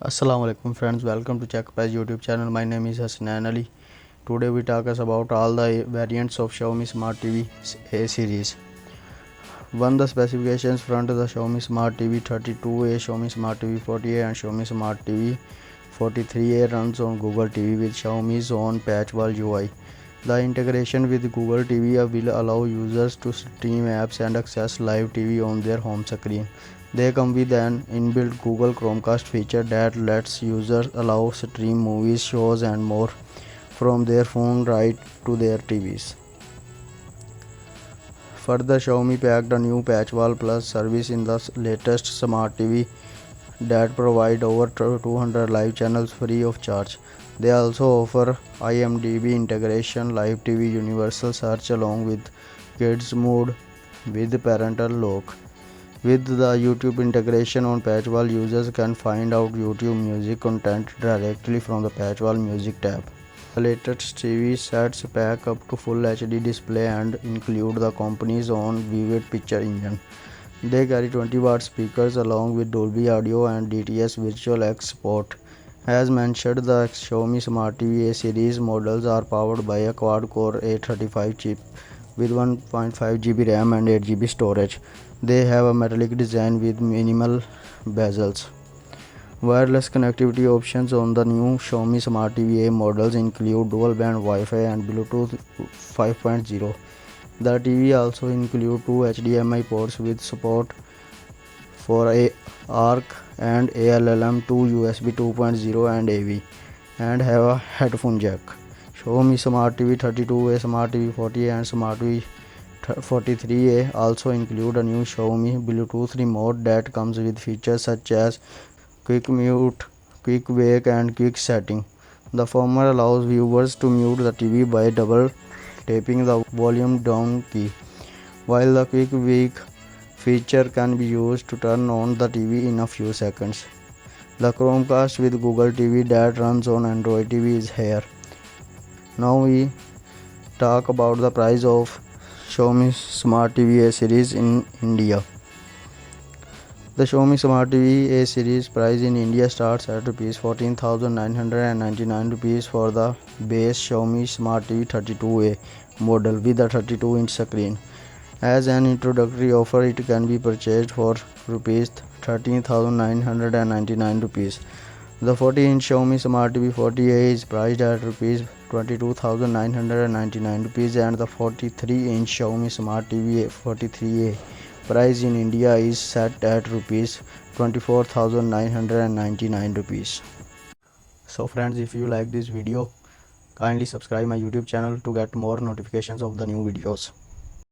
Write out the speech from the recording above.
Assalamu alaikum friends, welcome to ChkPrice YouTube channel. My name is Hassan Ali. Today we talk about all the variants of Xiaomi Smart TV A series. One, the specifications front, the Xiaomi Smart TV 32A, Xiaomi Smart TV 40A and Xiaomi Smart TV 43A runs on Google TV with Xiaomi's own patchwall UI. The integration with Google TV will allow users to stream apps and access live TV on their home screen. They come with an inbuilt Google Chromecast feature that lets users stream movies, shows and more from their phone right to their TVs. Further, Xiaomi packed a new Patchwall Plus service in the latest smart TV that provide over 200 live channels free of charge. They also offer IMDb integration, live TV, universal search along with kids mode with parental lock. With the YouTube integration on Patchwall, users can find out YouTube music content directly from the Patchwall Music tab. The latest TV sets pack up to full HD display and include the company's own vivid picture engine. They carry 20-watt speakers along with Dolby Audio and DTS Virtual X support. As mentioned, the Xiaomi Smart TV A series models are powered by a quad-core A35 chip with 1.5 GB RAM and 8 GB storage. They have a metallic design with minimal bezels. Wireless connectivity options on the new Xiaomi Smart TV A models include dual-band Wi-Fi and Bluetooth 5.0. The TV also includes two HDMI ports with support for ARC and ALLM, two USB 2.0 and AV, and have a headphone jack. Xiaomi Smart TV 32A, Smart TV 40A and Smart TV 43A also include a new Xiaomi Bluetooth remote that comes with features such as quick mute, quick wake and quick setting. The former allows viewers to mute the TV by double tapping the volume down key, while the quick wake feature can be used to turn on the TV in a few seconds. The Chromecast with Google TV that runs on Android TV is here. Now we talk about the price of Xiaomi Smart TV A series in India. The Xiaomi Smart TV A series price in India starts at Rs 14,999 rupees for the base Xiaomi Smart TV 32A model with a 32-inch screen. As an introductory offer, it can be purchased for Rs 13,999 rupees. The 40-inch Xiaomi Smart TV 40A is priced at Rs 22,999 rupees and the 43-inch Xiaomi Smart TV 43A price in India is set at Rs 24,999 rupees. So friends, if you like this video, kindly subscribe my YouTube channel to get more notifications of the new videos.